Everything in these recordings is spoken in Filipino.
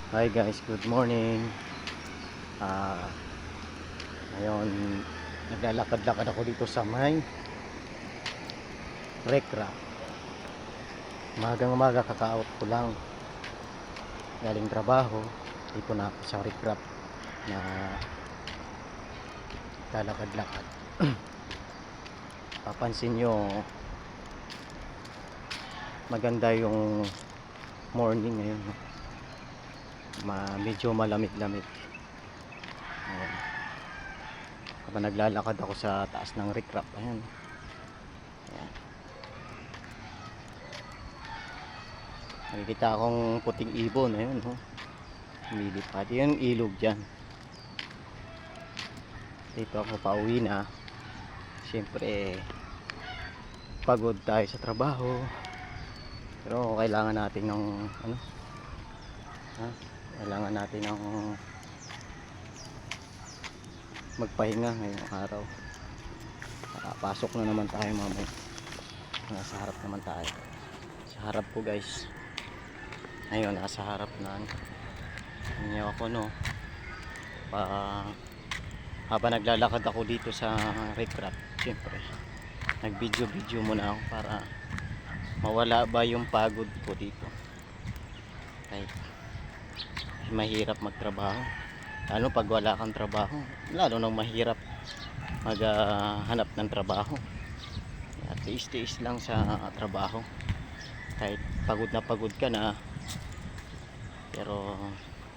Hi guys, good morning. Ngayon naglalakad-lakad ako dito sa may Recra. Magang umaga kaka-out ko lang galing trabaho. Dito na ako sa Recra na lalakad-lakad. Papansin nyo maganda yung morning ngayon, no? Medyo malamig-lamig. Ayan. Habang naglalakad ako sa taas ng Recra, ayan. Ayan. Nakikita akong puting ibon, ayun, oh. Lumilipad. Yung ilog dyan. Dito ako pauwi na. Siyempre pagod tayo sa trabaho, pero kailangan natin ng kailangan natin ng magpahinga ngayong araw. Pasok na naman tayo mamaya. Nasa harap naman tayo. Sa harap ko guys. Ayun, nasa harap na inyo ako, no. Habang naglalakad ako dito sa Recra, siyempre nag-video muna ako para mawala ba yung pagod ko dito. Kahit mahirap magtrabaho, lalo pag wala kang trabaho, lalo nang mahirap maghanap ng trabaho. At tiis-tiis lang sa trabaho kahit pagod ka na, pero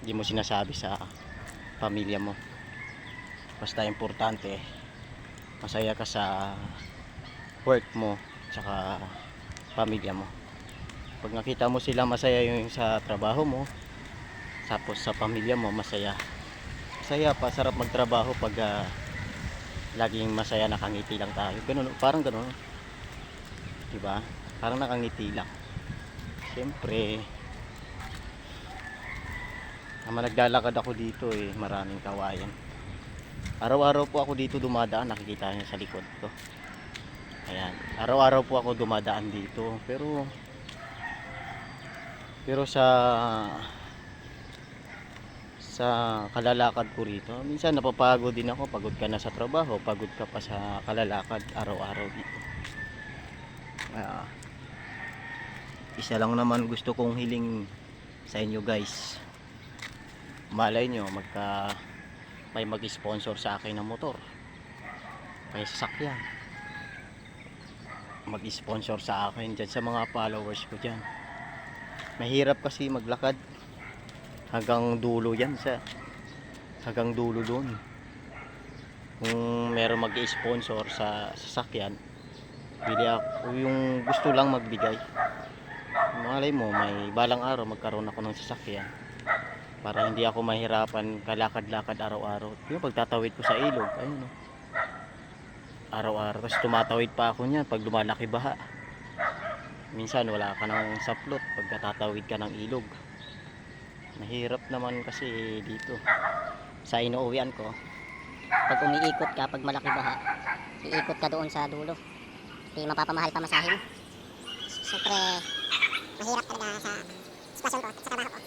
hindi mo sinasabi sa pamilya mo. Basta importante masaya ka sa work mo tsaka pamilya mo. Pag nakita mo sila masaya yung sa trabaho mo, tapos sa pamilya mo masaya pa, sarap magtrabaho pag laging masaya, nakangiti lang tayo. Ganun, parang ganun, diba? Parang nakangiti lang. Siyempre naglalakad ako dito, maraming kawayan. Araw-araw po ako dito dumadaan, nakikita niyo sa likod ko. Ayan, araw-araw po ako dumadaan dito, pero sa kalalakad ko rito, minsan napapagod din ako. Pagod ka na sa trabaho, pagod ka pa sa kalalakad araw-araw dito. Isa lang naman gusto kong hiling sa inyo guys. Malay nyo may mag-sponsor sa akin ng motor, may sasakyan, mag-sponsor sa akin dyan, sa mga followers ko dyan. Mahirap kasi maglakad hanggang dulo yan, hanggang dulo doon. Kung meron mag-sponsor sa sasakyan, bili ako. Yung gusto lang magbigay, malay mo may balang araw magkaroon ako ng sasakyan, para hindi ako mahirapan kalakad-lakad araw-araw. Yung pagtatawid ko sa ilog, ayun, araw-araw. Kasi tumatawid pa ako niyan pag lumalaki baha. Minsan wala ka ng saplot pagkatatawid ka ng ilog. Mahirap naman kasi dito sa inuuwian ko. Pag umiikot ka, pag malaki baha, iikot ka doon sa dulo. Di mapapamahal pa masahe mo. Siyempre, mahirap talaga sa sitwasyon ko at sa trabaho ko.